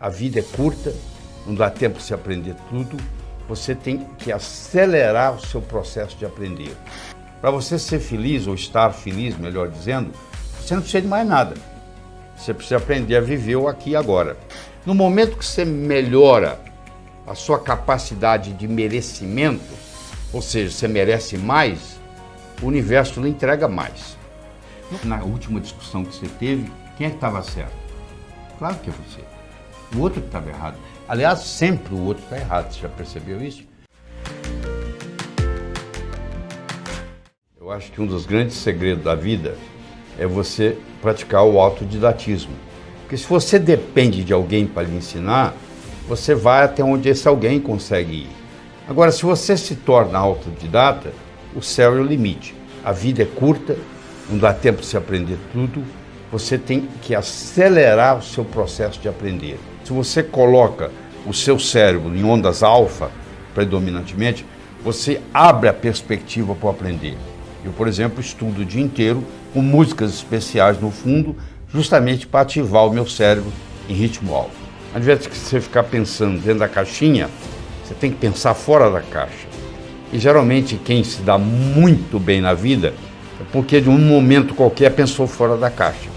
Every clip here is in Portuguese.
A vida é curta, não dá tempo de se aprender tudo. Você tem que acelerar o seu processo de aprender. Para você ser feliz, ou estar feliz, melhor dizendo, você não precisa de mais nada. Você precisa aprender a viver o aqui e agora. No momento que você melhora a sua capacidade de merecimento, ou seja, você merece mais, o universo lhe entrega mais. Na última discussão que você teve, quem é que estava certo? Claro que é você. O outro que estava errado. Aliás, sempre o outro está errado. Você já percebeu isso? Eu acho que um dos grandes segredos da vida é você praticar o autodidatismo. Porque se você depende de alguém para lhe ensinar, você vai até onde esse alguém consegue ir. Agora, se você se torna autodidata, o céu é o limite. A vida é curta, não dá tempo de se aprender tudo. Você tem que acelerar o seu processo de aprender. Se você coloca o seu cérebro em ondas alfa, predominantemente, você abre a perspectiva para aprender. Eu, por exemplo, estudo o dia inteiro com músicas especiais no fundo, justamente para ativar o meu cérebro em ritmo alto. Ao invés de você ficar pensando dentro da caixinha, você tem que pensar fora da caixa. E geralmente quem se dá muito bem na vida é porque de um momento qualquer pensou fora da caixa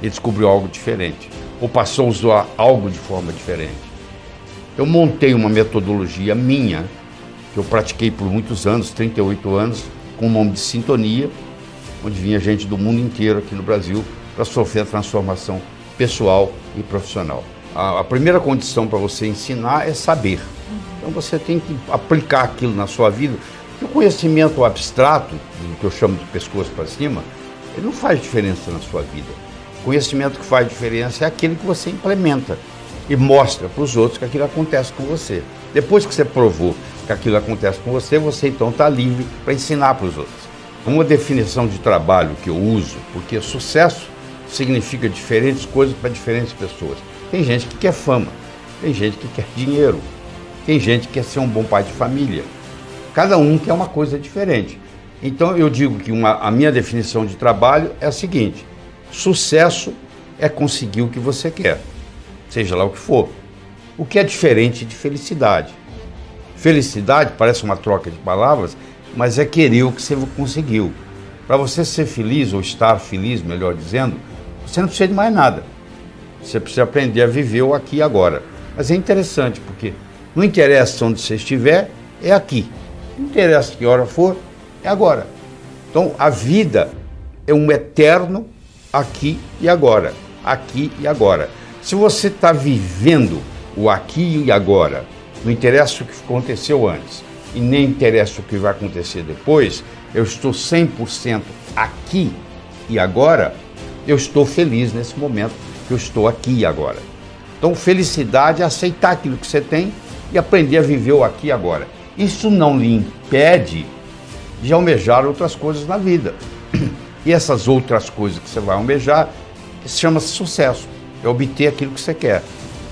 e descobriu algo diferente, ou passou a usar algo de forma diferente. Eu montei uma metodologia minha, que eu pratiquei por muitos anos, 38 anos, com o nome de Sintonia, onde vinha gente do mundo inteiro aqui no Brasil para sofrer a transformação pessoal e profissional. A primeira condição para você ensinar é saber. Então você tem que aplicar aquilo na sua vida. Porque o conhecimento abstrato, que eu chamo de pescoço para cima, ele não faz diferença na sua vida. O conhecimento que faz diferença é aquele que você implementa e mostra para os outros que aquilo acontece com você. Depois que você provou que aquilo acontece com você, você então está livre para ensinar para os outros. Uma definição de trabalho que eu uso, porque sucesso significa diferentes coisas para diferentes pessoas. Tem gente que quer fama, tem gente que quer dinheiro, tem gente que quer ser um bom pai de família. Cada um quer uma coisa diferente. Então eu digo que a minha definição de trabalho é a seguinte: sucesso é conseguir o que você quer, seja lá o que for. O que é diferente de felicidade. Felicidade parece uma troca de palavras, mas é querer o que você conseguiu. Para você ser feliz, ou estar feliz, melhor dizendo, você não precisa de mais nada. Você precisa aprender a viver o aqui e agora. Mas é interessante, porque não interessa onde você estiver, é aqui. Não interessa que hora for, é agora. Então, a vida é um eterno aqui e agora. Aqui e agora. Se você está vivendo o aqui e agora, não interessa o que aconteceu antes e nem interessa o que vai acontecer depois, eu estou 100% aqui e agora, eu estou feliz nesse momento que eu estou aqui e agora. Então, felicidade é aceitar aquilo que você tem e aprender a viver o aqui e agora. Isso não lhe impede de almejar outras coisas na vida. E essas outras coisas que você vai almejar, se chama sucesso. É obter aquilo que você quer,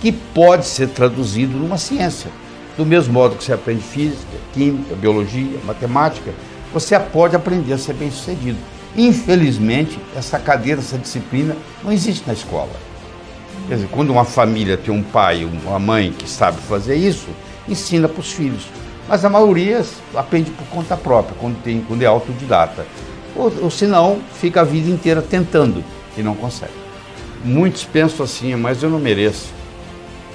que pode ser traduzido numa ciência. Do mesmo modo que você aprende física, química, biologia, matemática, você pode aprender a ser bem-sucedido. Infelizmente, essa cadeira, essa disciplina não existe na escola. Quer dizer, quando uma família tem um pai, uma mãe que sabe fazer isso, ensina para os filhos. Mas a maioria aprende por conta própria, quando é autodidata. Ou senão, fica a vida inteira tentando e não consegue. Muitos pensam assim, mas eu não mereço.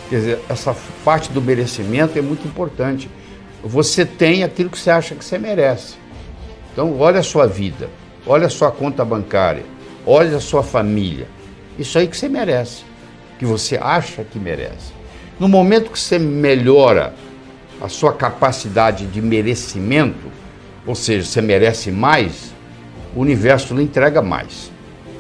Quer dizer, essa parte do merecimento é muito importante. Você tem aquilo que você acha que você merece. Então, olha a sua vida, olha a sua conta bancária, olha a sua família. Isso aí que você merece, que você acha que merece. No momento que você melhora a sua capacidade de merecimento, ou seja, você merece mais, o universo lhe entrega mais.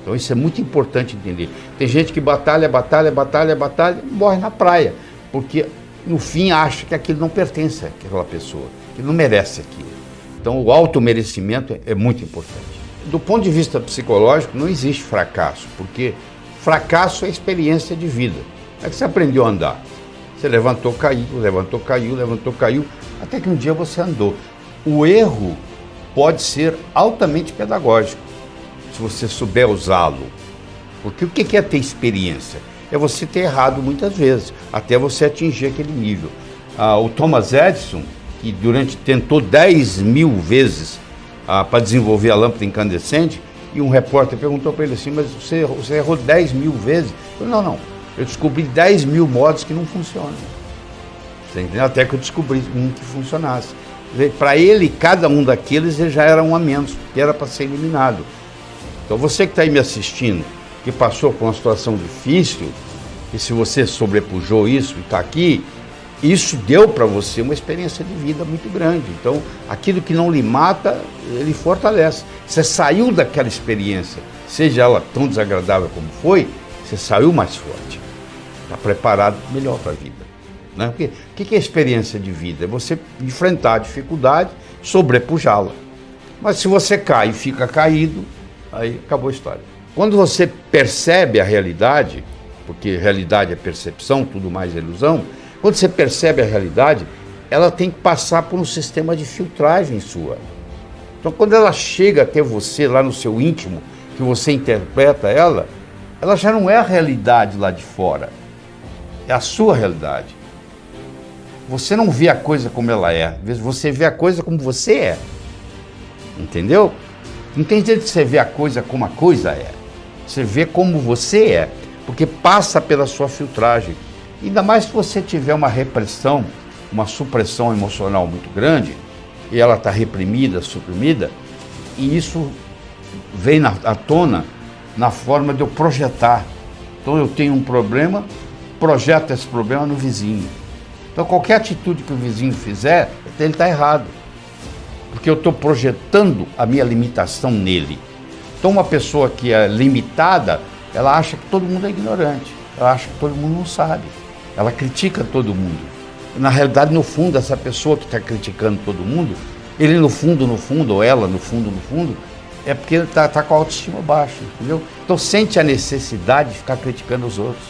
Então isso é muito importante entender. Tem gente que batalha, e morre na praia, porque no fim acha que aquilo não pertence àquela pessoa, que não merece aquilo. Então o automerecimento é muito importante. Do ponto de vista psicológico, não existe fracasso, porque fracasso é experiência de vida. É que você aprendeu a andar. Você levantou, caiu, até que um dia você andou. O erro pode ser altamente pedagógico, se você souber usá-lo. Porque o que é ter experiência? é você ter errado muitas vezes, até você atingir aquele nível. O Thomas Edison, que tentou 10.000 vezes para desenvolver a lâmpada incandescente, e um repórter perguntou para ele assim, mas você errou 10.000 vezes? Eu falei, não, eu descobri 10.000 modos que não funcionam. Você entendeu? Até que eu descobri um que funcionasse. Para ele, cada um daqueles ele já era um a menos, que era para ser eliminado. Então você que está aí me assistindo, que passou por uma situação difícil, e se você sobrepujou isso e está aqui, isso deu para você uma experiência de vida muito grande. Então, aquilo que não lhe mata, ele fortalece. Você saiu daquela experiência, seja ela tão desagradável como foi, você saiu mais forte. Está preparado melhor para a vida. Né? Porque o que é experiência de vida? É você enfrentar a dificuldade, sobrepujá-la. Mas se você cai e fica caído, aí acabou a história. Quando você percebe a realidade, porque realidade é percepção, tudo mais é ilusão, quando você percebe a realidade, ela tem que passar por um sistema de filtragem sua. Então, quando ela chega até você, lá no seu íntimo, que você interpreta ela já não é a realidade lá de fora, é a sua realidade. Você não vê a coisa como ela é, você vê a coisa como você é. Entendeu? Não tem jeito de você ver a coisa como a coisa é. Você vê como você é, porque passa pela sua filtragem. Ainda mais se você tiver uma repressão, uma supressão emocional muito grande, e ela está reprimida, suprimida, e isso vem à tona na forma de eu projetar. Então eu tenho um problema, projeto esse problema no vizinho. Então qualquer atitude que o vizinho fizer, ele está errado. Porque eu estou projetando a minha limitação nele. Então uma pessoa que é limitada, ela acha que todo mundo é ignorante. Ela acha que todo mundo não sabe. Ela critica todo mundo. Na realidade, no fundo, essa pessoa que está criticando todo mundo, ele no fundo, ou ela no fundo, é porque ele está com a autoestima baixa, entendeu? Então sente a necessidade de ficar criticando os outros.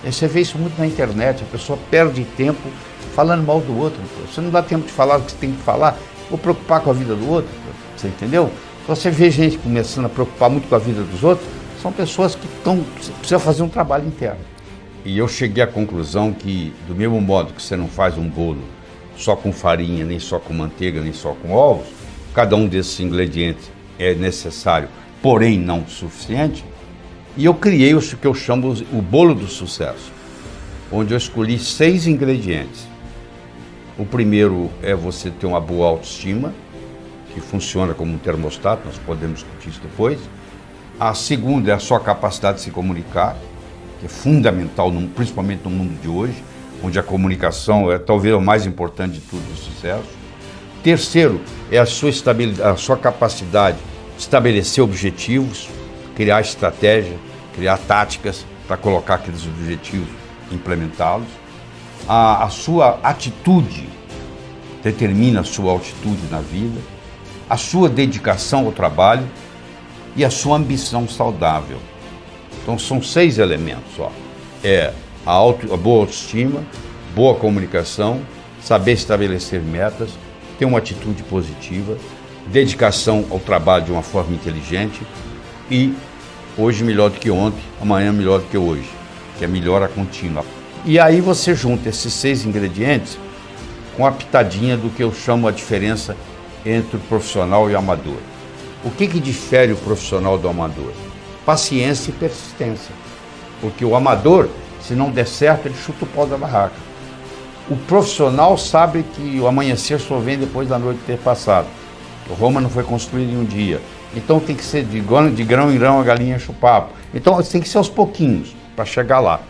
E você vê isso muito na internet, a pessoa perde tempo falando mal do outro. Você não dá tempo de falar o que você tem que falar, vou preocupar com a vida do outro, você entendeu? Então você vê gente começando a preocupar muito com a vida dos outros, são pessoas que precisam fazer um trabalho interno. E eu cheguei à conclusão que, do mesmo modo que você não faz um bolo só com farinha, nem só com manteiga, nem só com ovos, cada um desses ingredientes é necessário, porém não suficiente, e eu criei o que eu chamo o bolo do sucesso, onde eu escolhi 6 ingredientes. O primeiro é você ter uma boa autoestima, que funciona como um termostato, nós podemos discutir isso depois. A segunda é a sua capacidade de se comunicar, que é fundamental, principalmente no mundo de hoje, onde a comunicação é talvez o mais importante de tudo do sucesso. Terceiro é a sua capacidade de estabelecer objetivos, criar estratégia, criar táticas para colocar aqueles objetivos e implementá-los. A sua atitude determina a sua altitude na vida, a sua dedicação ao trabalho e a sua ambição saudável. Então são 6 elementos, ó. A boa autoestima, boa comunicação, saber estabelecer metas, ter uma atitude positiva, dedicação ao trabalho de uma forma inteligente e hoje melhor do que ontem, amanhã melhor do que hoje, que é melhora contínua. E aí você junta esses 6 ingredientes com a pitadinha do que eu chamo a diferença entre o profissional e o amador. O que difere o profissional do amador? Paciência e persistência. Porque o amador, se não der certo, ele chuta o pau da barraca. O profissional sabe que o amanhecer só vem depois da noite ter passado. Roma não foi construída em um dia. Então tem que ser de grão em grão a galinha enche o papo. Então tem que ser aos pouquinhos para chegar lá.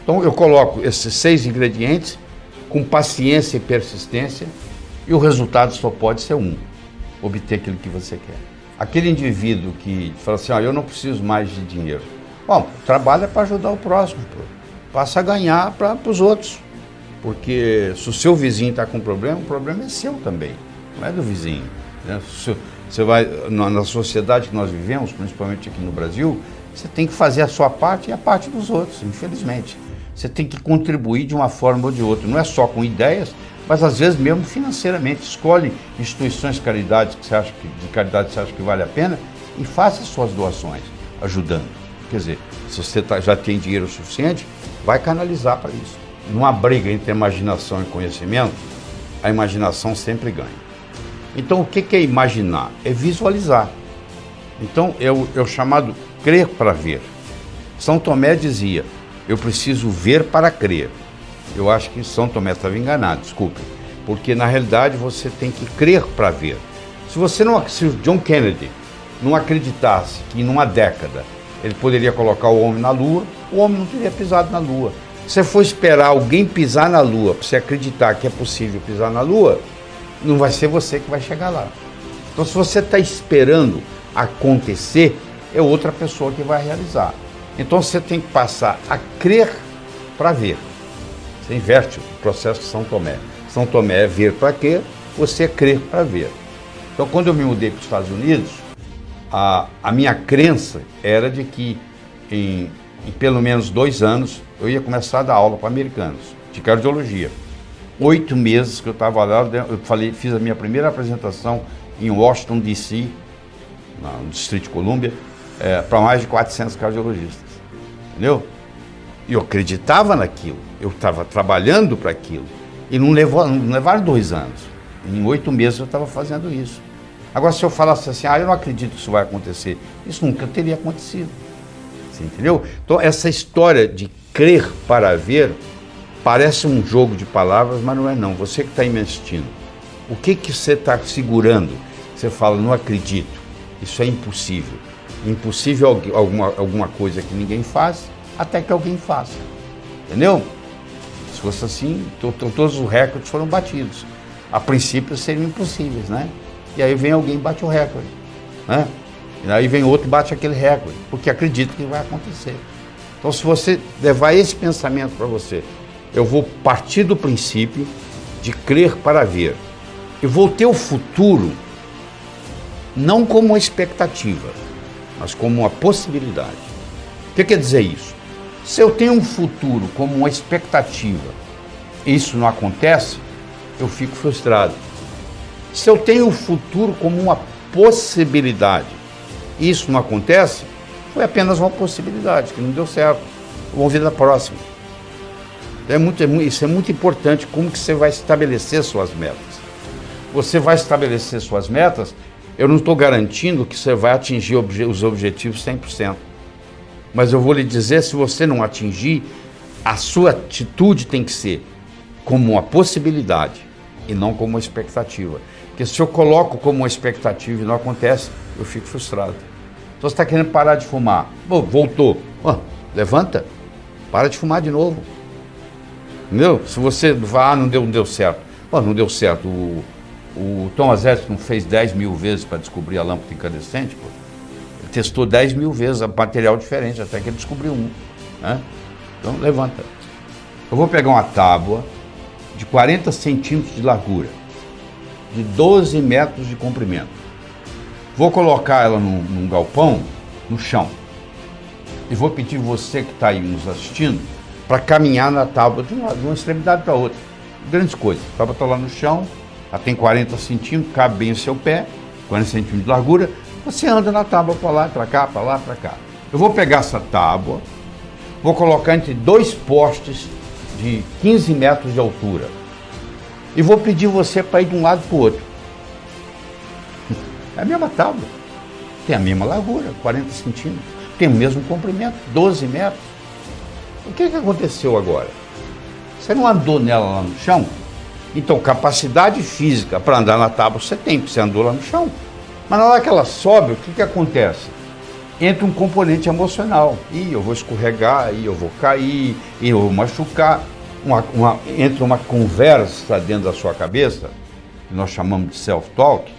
Então eu coloco esses 6 ingredientes com paciência e persistência e o resultado só pode ser um: obter aquilo que você quer. Aquele indivíduo que fala assim, eu não preciso mais de dinheiro. Bom, trabalha para ajudar o próximo, passa a ganhar para os outros. Porque se o seu vizinho está com problema, o problema é seu também, não é do vizinho. Né? Você vai, na sociedade que nós vivemos, principalmente aqui no Brasil, você tem que fazer a sua parte e a parte dos outros, infelizmente. Você tem que contribuir de uma forma ou de outra, não é só com ideias, mas às vezes mesmo financeiramente. Escolhe instituições de caridade que você acha que vale a pena e faça suas doações, ajudando. Quer dizer, se você já tem dinheiro suficiente, vai canalizar para isso. Numa briga entre imaginação e conhecimento, a imaginação sempre ganha. Então, o que é imaginar? É visualizar. Então, é o chamado crer para ver. São Tomé dizia, eu preciso ver para crer. Eu acho que São Tomé estava enganado, desculpe. Porque, na realidade, você tem que crer para ver. Se o John Kennedy não acreditasse que, numa década, ele poderia colocar o homem na Lua, o homem não teria pisado na Lua. Se você for esperar alguém pisar na Lua, para você acreditar que é possível pisar na Lua, não vai ser você que vai chegar lá. Então, se você está esperando acontecer, é outra pessoa que vai realizar. Então, você tem que passar a crer para ver. Você inverte o processo de São Tomé. São Tomé é ver para quê, você é crer para ver. Então, quando eu me mudei para os Estados Unidos, a minha crença era de que em pelo menos 2 anos eu ia começar a dar aula para americanos de cardiologia. 8 meses que eu estava lá, eu fiz a minha primeira apresentação em Washington, D.C., no Distrito de Colômbia, para mais de 400 cardiologistas. Entendeu? E eu acreditava naquilo, eu estava trabalhando para aquilo. E não levaram 2 anos. Em 8 meses eu estava fazendo isso. Agora, se eu falasse assim, eu não acredito que isso vai acontecer, isso nunca teria acontecido. Você entendeu? Então, essa história de crer para ver parece um jogo de palavras, mas não é não. Você que está investindo, o que você está segurando? Você fala, não acredito, isso é impossível. Impossível alguma coisa que ninguém faz, até que alguém faça. Entendeu? Se fosse assim, todos os recordes foram batidos. A princípio seriam impossíveis, né? E aí vem alguém e bate o recorde, né? E aí vem outro e bate aquele recorde, porque acredita que vai acontecer. Então, se você levar esse pensamento para você, eu vou partir do princípio de crer para ver. Eu vou ter o futuro não como uma expectativa, mas como uma possibilidade. O que quer dizer isso? Se eu tenho um futuro como uma expectativa e isso não acontece, eu fico frustrado. Se eu tenho o futuro como uma possibilidade e isso não acontece, foi apenas uma possibilidade, que não deu certo. Vamos ver na próxima. Isso é muito importante, como que você vai estabelecer suas metas. Você vai estabelecer suas metas, eu não estou garantindo que você vai atingir os objetivos 100%. Mas eu vou lhe dizer, se você não atingir, a sua atitude tem que ser como uma possibilidade e não como uma expectativa. Porque se eu coloco como uma expectativa e não acontece, eu fico frustrado. Então você está querendo parar de fumar. Voltou. Levanta, para de fumar de novo. Entendeu? Se você vai, não deu certo. Não deu certo. O Thomas Edison fez 10 mil vezes para descobrir a lâmpada incandescente. Ele testou 10 mil vezes material diferente, até que ele descobriu um. Né? Então levanta. Eu vou pegar uma tábua de 40 centímetros de largura, de 12 metros de comprimento. Vou colocar ela num galpão, no chão. E vou pedir você que está aí nos assistindo para caminhar na tábua de uma extremidade para outra. Grandes coisas. A tábua está lá no chão, ela tem 40 centímetros, cabe bem o seu pé, 40 centímetros de largura. Você anda na tábua para lá, para cá, para lá, para cá. Eu vou pegar essa tábua, vou colocar entre 2 postes de 15 metros de altura e vou pedir você para ir de um lado para o outro. É a mesma tábua, tem a mesma largura, 40 centímetros, tem o mesmo comprimento, 12 metros. O que aconteceu agora? Você não andou nela lá no chão? Então, capacidade física para andar na tábua você tem, porque você andou lá no chão. Mas na hora que ela sobe, o que acontece? Entra um componente emocional. Eu vou escorregar, eu vou cair, eu vou machucar. Entra uma conversa dentro da sua cabeça, que nós chamamos de self-talk,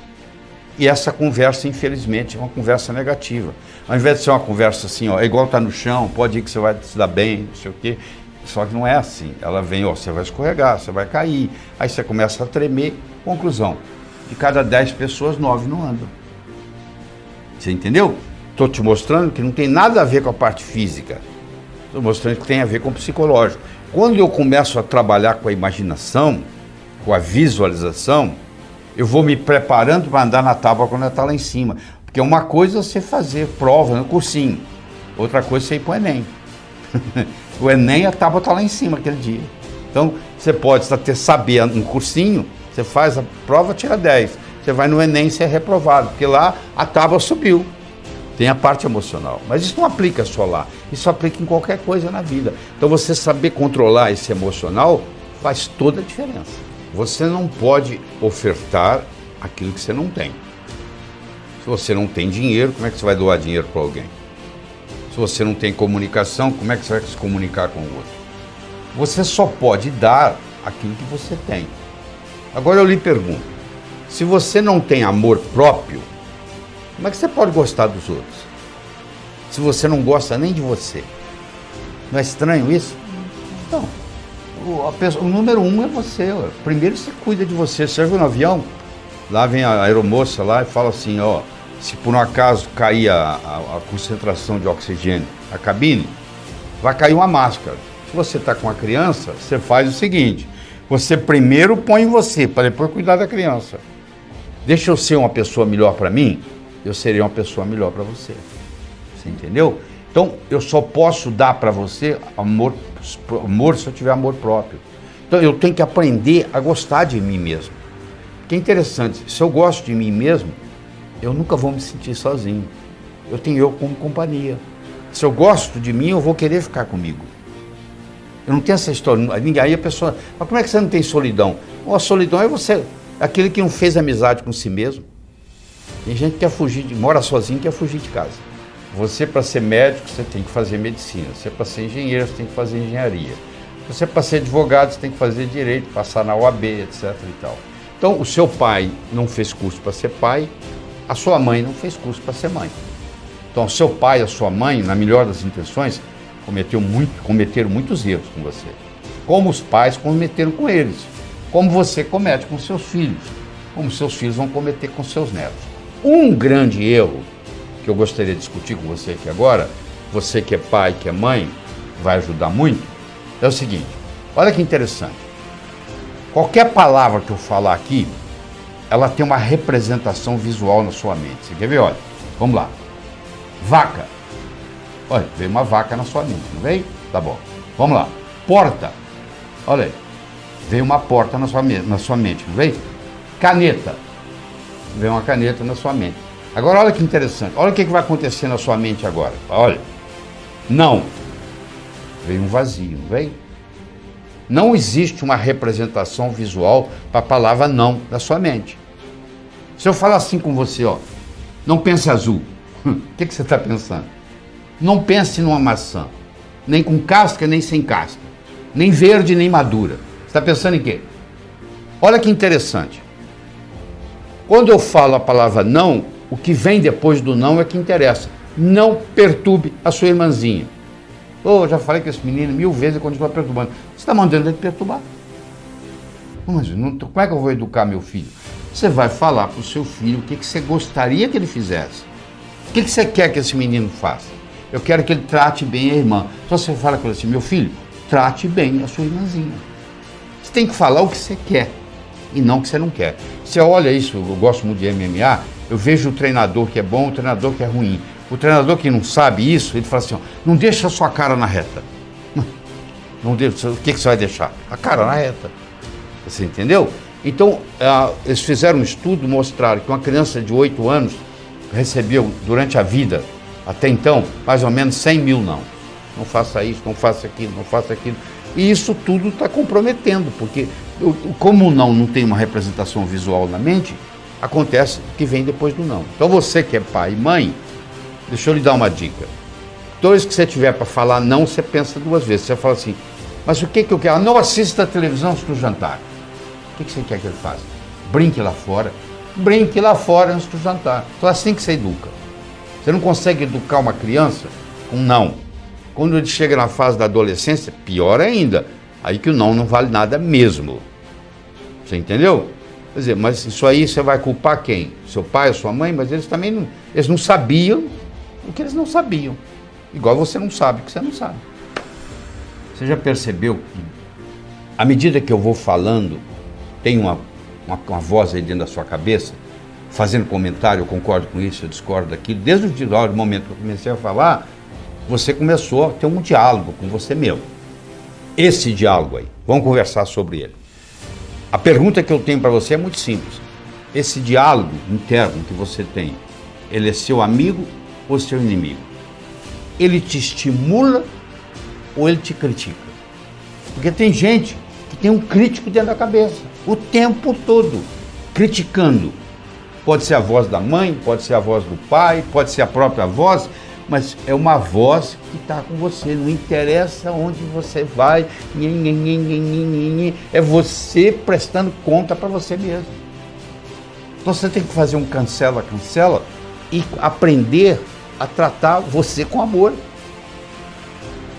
e essa conversa, infelizmente, é uma conversa negativa. Ao invés de ser uma conversa assim, é igual estar no chão, pode ir que você vai se dar bem, não sei o quê. Só que não é assim. Ela vem, você vai escorregar, você vai cair. Aí você começa a tremer. Conclusão, de cada 10 pessoas, 9 não andam. Você entendeu? Estou te mostrando que não tem nada a ver com a parte física. Estou mostrando que tem a ver com o psicológico. Quando eu começo a trabalhar com a imaginação, com a visualização, eu vou me preparando para andar na tábua quando ela está lá em cima. Porque uma coisa é você fazer prova no cursinho. Outra coisa é você ir para o Enem. O Enem, a tábua está lá em cima aquele dia. Então, você pode saber um cursinho, você faz a prova, tira 10. Você vai no Enem, você é reprovado, porque lá a tábua subiu. Tem a parte emocional. Mas isso não aplica só lá. Isso aplica em qualquer coisa na vida. Então, você saber controlar esse emocional faz toda a diferença. Você não pode ofertar aquilo que você não tem. Se você não tem dinheiro, como é que você vai doar dinheiro para alguém? Se você não tem comunicação, como é que você vai se comunicar com o outro? Você só pode dar aquilo que você tem. Agora eu lhe pergunto, se você não tem amor próprio, como é que você pode gostar dos outros? Se você não gosta nem de você. Não é estranho isso? Então, o número 1 é você. Ó. Primeiro você cuida de você. Você viu no avião? Lá vem a aeromoça lá e fala assim, ó, se por um acaso cair a concentração de oxigênio na cabine, vai cair uma máscara. Se você está com a criança, você faz o seguinte, você primeiro põe em você, para depois cuidar da criança. Deixa eu ser uma pessoa melhor para mim, eu serei uma pessoa melhor para você. Você entendeu? Então, eu só posso dar para você amor se eu tiver amor próprio. Então, eu tenho que aprender a gostar de mim mesmo. Que é interessante, se eu gosto de mim mesmo, eu nunca vou me sentir sozinho. Eu tenho eu como companhia. Se eu gosto de mim, eu vou querer ficar comigo. Eu não tenho essa história. Aí a pessoa, mas como é que você não tem solidão? A solidão é você, aquele que não fez amizade com si mesmo. Tem gente que quer fugir, mora sozinho, quer fugir de casa. Você, para ser médico, você tem que fazer medicina. Você, para ser engenheiro, você tem que fazer engenharia. Você, para ser advogado, você tem que fazer direito, passar na OAB, etc. e tal. Então, o seu pai não fez curso para ser pai, a sua mãe não fez curso para ser mãe. Então, o seu pai e a sua mãe, na melhor das intenções, cometeram muitos erros com você. Como os pais cometeram com eles. Como você comete com seus filhos. Como seus filhos vão cometer com seus netos. Um grande erro que eu gostaria de discutir com você aqui agora, você que é pai, que é mãe, vai ajudar muito, é o seguinte, olha que interessante. Qualquer palavra que eu falar aqui, ela tem uma representação visual na sua mente. Você quer ver? Olha, vamos lá. Vaca. Olha, veio uma vaca na sua mente, não veio? Tá bom. Vamos lá. Porta. Olha aí. Veio uma porta na sua mente, não veio? Caneta. Veio uma caneta na sua mente. Agora, olha que interessante. Olha o que vai acontecer na sua mente agora. Olha. Não. Veio um vazio, não veio? Não existe uma representação visual para a palavra não da sua mente. Se eu falar assim com você, ó, não pense azul, o que você está pensando? Não pense numa maçã, nem com casca, nem sem casca, nem verde, nem madura. Você está pensando em quê? Olha que interessante. Quando eu falo a palavra não, o que vem depois do não é que interessa. Não perturbe a sua irmãzinha. Eu já falei com esse menino 1000 vezes e continua perturbando. Você está mandando ele perturbar. Mas como é que eu vou educar meu filho? Você vai falar para o seu filho o que você gostaria que ele fizesse. O que você quer que esse menino faça? Eu quero que ele trate bem a irmã. Então você fala com ele assim, meu filho, trate bem a sua irmãzinha. Você tem que falar o que você quer e não o que você não quer. Você olha isso, eu gosto muito de MMA, eu vejo o treinador que é bom, o treinador que é ruim. O treinador que não sabe isso, ele fala assim, ó, não deixa a sua cara na reta. Não deixa, o que você vai deixar? A cara na reta. Você entendeu? Então, eles fizeram um estudo, mostraram que uma criança de 8 anos recebeu, durante a vida, até então, mais ou menos 100 mil não. Não faça isso, não faça aquilo, não faça aquilo. E isso tudo está comprometendo, porque como o não tem uma representação visual na mente, acontece o que vem depois do não. Então você que é pai e mãe, deixa eu lhe dar uma dica. Toda vez que você tiver para falar não, você pensa 2 vezes. Você fala assim, mas o que eu quero? Não assista a televisão antes do jantar. O que você quer que ele faça? Brinque lá fora. Brinque lá fora antes do jantar. Então é assim que você educa. Você não consegue educar uma criança com não. Quando ele chega na fase da adolescência, pior ainda. Aí que o não vale nada mesmo. Você entendeu? Quer dizer, mas isso aí você vai culpar quem? Seu pai, sua mãe? Mas eles também não sabiam o que eles não sabiam. Igual você não sabe o que você não sabe. Você já percebeu que, à medida que eu vou falando, tem uma voz aí dentro da sua cabeça, fazendo comentário, eu concordo com isso, eu discordo daquilo. Desde o momento que eu comecei a falar, você começou a ter um diálogo com você mesmo. Esse diálogo aí, vamos conversar sobre ele. A pergunta que eu tenho para você é muito simples. Esse diálogo interno que você tem, ele é seu amigo ou seu inimigo? Ele te estimula ou ele te critica? Porque tem gente que tem um crítico dentro da cabeça, o tempo todo, criticando. Pode ser a voz da mãe, pode ser a voz do pai, pode ser a própria voz, mas é uma voz que está com você, não interessa onde você vai, é você prestando conta para você mesmo. Então você tem que fazer um cancela e aprender a tratar você com amor.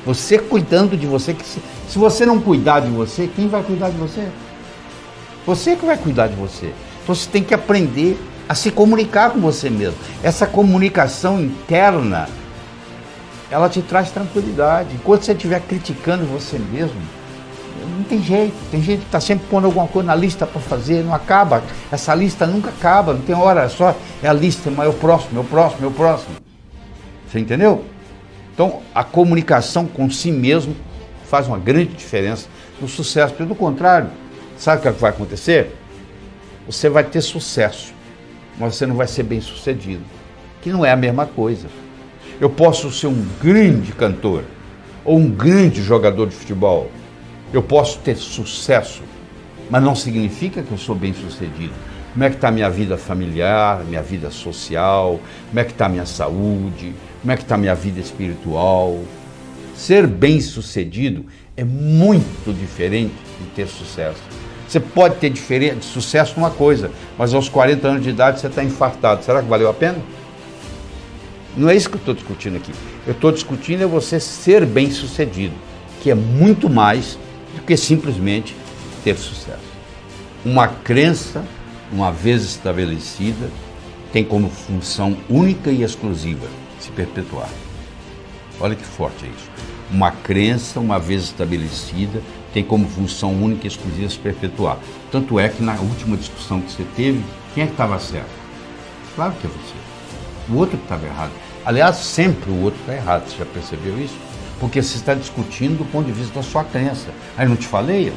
Você cuidando de você, que se você não cuidar de você, quem vai cuidar de você? Você que vai cuidar de você. Então você tem que aprender a se comunicar com você mesmo. Essa comunicação interna, ela te traz tranquilidade. Enquanto você estiver criticando você mesmo, não tem jeito. Tem gente que está sempre pondo alguma coisa na lista para fazer, não acaba. Essa lista nunca acaba, não tem hora, só é a lista, mas é o próximo. Você entendeu? Então, a comunicação com si mesmo faz uma grande diferença no sucesso. Pelo contrário, sabe o que vai acontecer? Você vai ter sucesso, mas você não vai ser bem sucedido, que não é a mesma coisa. Eu posso ser um grande cantor ou um grande jogador de futebol. Eu posso ter sucesso, mas não significa que eu sou bem sucedido. Como é que está minha vida familiar, minha vida social, como é que está minha saúde, como é que está minha vida espiritual. Ser bem sucedido é muito diferente de ter sucesso. Você pode ter sucesso numa coisa, mas aos 40 anos de idade você está infartado. Será que valeu a pena? Não é isso que eu estou discutindo aqui. Eu estou discutindo é você ser bem sucedido, que é muito mais do que simplesmente ter sucesso. Uma crença, uma vez estabelecida, tem como função única e exclusiva se perpetuar. Olha que forte é isso. Uma crença, uma vez estabelecida, tem como função única e exclusiva se perpetuar. Tanto é que na última discussão que você teve, quem é que estava certo? Claro que é você. O outro que estava errado. Aliás, sempre o outro está errado, você já percebeu isso? Porque você está discutindo do ponto de vista da sua crença. Aí não te falei?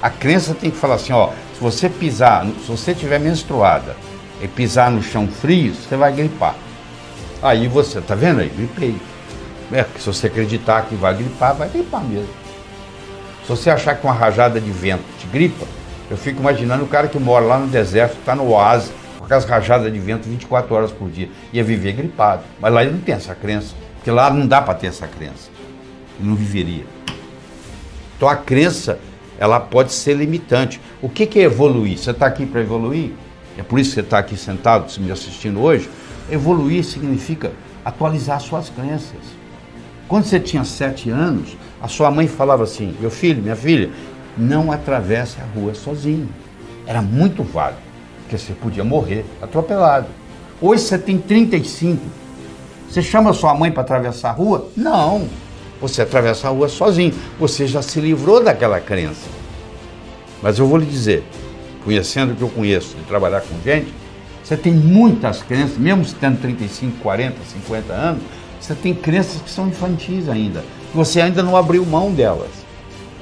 A crença tem que falar assim, ó, se você estiver menstruada e pisar no chão frio, você vai gripar. Aí você, tá vendo aí? Gripei. Porque se você acreditar que vai gripar mesmo. Se você achar que uma rajada de vento te gripa, eu fico imaginando o cara que mora lá no deserto, está no oásis, com aquelas rajadas de vento 24 horas por dia, ia viver gripado. Mas lá ele não tem essa crença, porque lá não dá para ter essa crença. Ele não viveria. Então a crença, ela pode ser limitante. O que é evoluir? Você está aqui para evoluir? É por isso que você está aqui sentado, me assistindo hoje. Evoluir significa atualizar suas crenças. Quando você tinha 7 anos, a sua mãe falava assim, meu filho, minha filha, não atravesse a rua sozinho. Era muito válido, porque você podia morrer atropelado. Hoje você tem 35, você chama a sua mãe para atravessar a rua? Não, você atravessa a rua sozinho, você já se livrou daquela crença. Mas eu vou lhe dizer, conhecendo o que eu conheço, de trabalhar com gente, você tem muitas crenças, mesmo tendo 35, 40, 50 anos, você tem crenças que são infantis ainda, você ainda não abriu mão delas.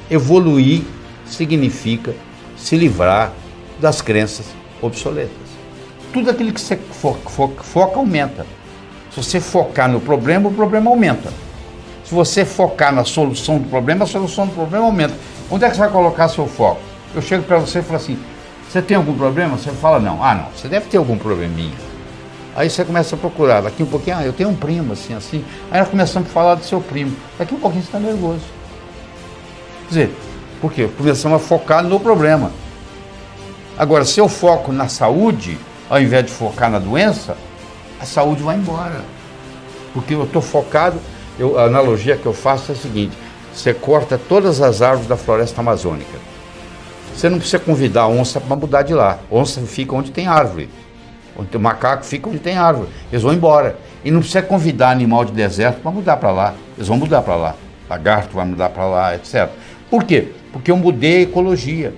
Evoluir significa se livrar das crenças obsoletas. Tudo aquilo que você foca aumenta. Se você focar no problema, o problema aumenta. Se você focar na solução do problema, a solução do problema aumenta. Onde é que você vai colocar seu foco? Eu chego para você e falo assim, você tem algum problema? Você fala não. Ah, não, você deve ter algum probleminha. Aí você começa a procurar, daqui um pouquinho, eu tenho um primo assim. Aí nós começamos a falar do seu primo. Daqui um pouquinho você está nervoso. Quer dizer, por quê? Começamos a focar no problema. Agora, se eu foco na saúde, ao invés de focar na doença, a saúde vai embora. Porque eu estou focado, a analogia que eu faço é a seguinte, você corta todas as árvores da floresta amazônica. Você não precisa convidar a onça para mudar de lá. A onça fica onde tem árvore. O macaco fica onde tem árvore. Eles vão embora. E não precisa convidar animal de deserto para mudar para lá. Eles vão mudar para lá. Lagarto vai mudar para lá, etc. Por quê? Porque eu mudei a ecologia.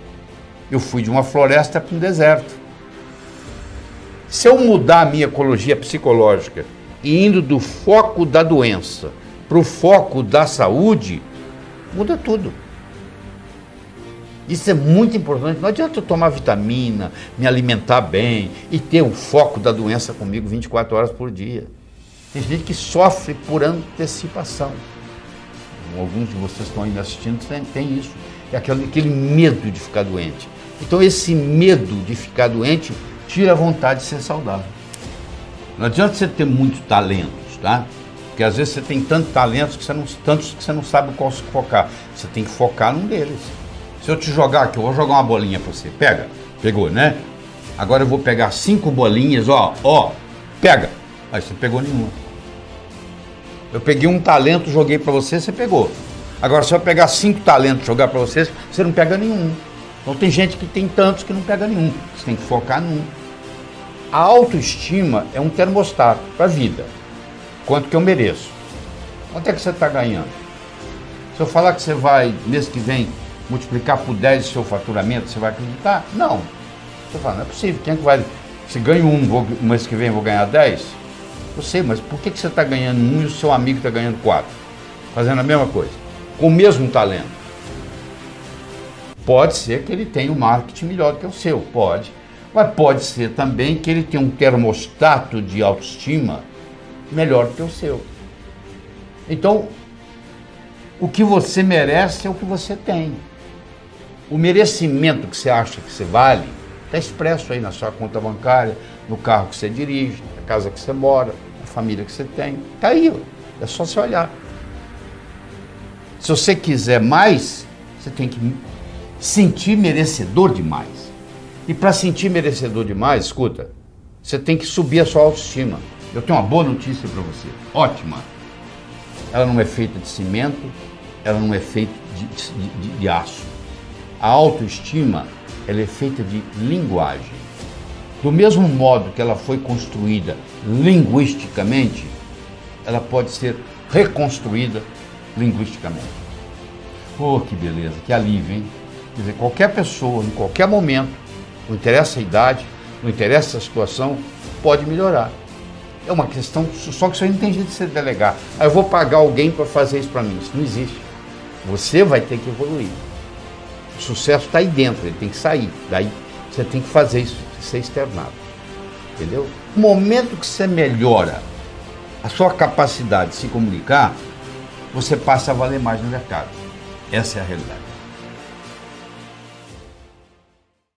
Eu fui de uma floresta para um deserto. Se eu mudar a minha ecologia psicológica e indo do foco da doença para o foco da saúde, muda tudo. Isso é muito importante. Não adianta eu tomar vitamina, me alimentar bem e ter o foco da doença comigo 24 horas por dia. Tem gente que sofre por antecipação. Alguns de vocês que estão aí me assistindo tem isso. É aquele medo de ficar doente. Então esse medo de ficar doente tira a vontade de ser saudável. Não adianta você ter muitos talentos, tá? Porque às vezes você tem tantos talentos que você não sabe qual se focar. Você tem que focar num deles. Se eu te jogar aqui, eu vou jogar uma bolinha para você. Pega. Pegou, né? Agora eu vou pegar 5 bolinhas, ó. Pega. Aí você pegou nenhuma. Eu peguei um talento, joguei para você, você pegou. Agora se eu pegar 5 talentos e jogar para você, você não pega nenhum. Então tem gente que tem tantos que não pega nenhum. Você tem que focar num. A autoestima é um termostato para a vida. Quanto que eu mereço? Quanto é que você está ganhando? Se eu falar que você vai, mês que vem, multiplicar por 10 o seu faturamento, você vai acreditar? Não. Você fala, não é possível. Quem é que vai... Se ganho um, mês que vem eu vou ganhar 10? Eu sei, mas por que você está ganhando 1 e o seu amigo está ganhando 4? Fazendo a mesma coisa. Com o mesmo talento. Pode ser que ele tenha um marketing melhor do que o seu, pode. Mas pode ser também que ele tenha um termostato de autoestima melhor do que o seu. Então, o que você merece é o que você tem. O merecimento que você acha que você vale está expresso aí na sua conta bancária, no carro que você dirige, na casa que você mora, na família que você tem. Está aí, ó. É só você olhar. Se você quiser mais, você tem que sentir merecedor demais. E para sentir merecedor demais, escuta, você tem que subir a sua autoestima. Eu tenho uma boa notícia para você, ótima. Ela não é feita de cimento, ela não é feita de aço. A autoestima, ela é feita de linguagem. Do mesmo modo que ela foi construída linguisticamente, ela pode ser reconstruída linguisticamente. Oh, que beleza, que alívio, hein? Quer dizer, qualquer pessoa, em qualquer momento, não interessa a idade, não interessa a situação, pode melhorar. É uma questão, só que isso aí não tem jeito de você delegar. Eu vou pagar alguém para fazer isso para mim. Isso não existe. Você vai ter que evoluir. O sucesso está aí dentro, ele tem que sair. Daí você tem que fazer isso ser externado. Entendeu? No momento que você melhora a sua capacidade de se comunicar, você passa a valer mais no mercado. Essa é a realidade.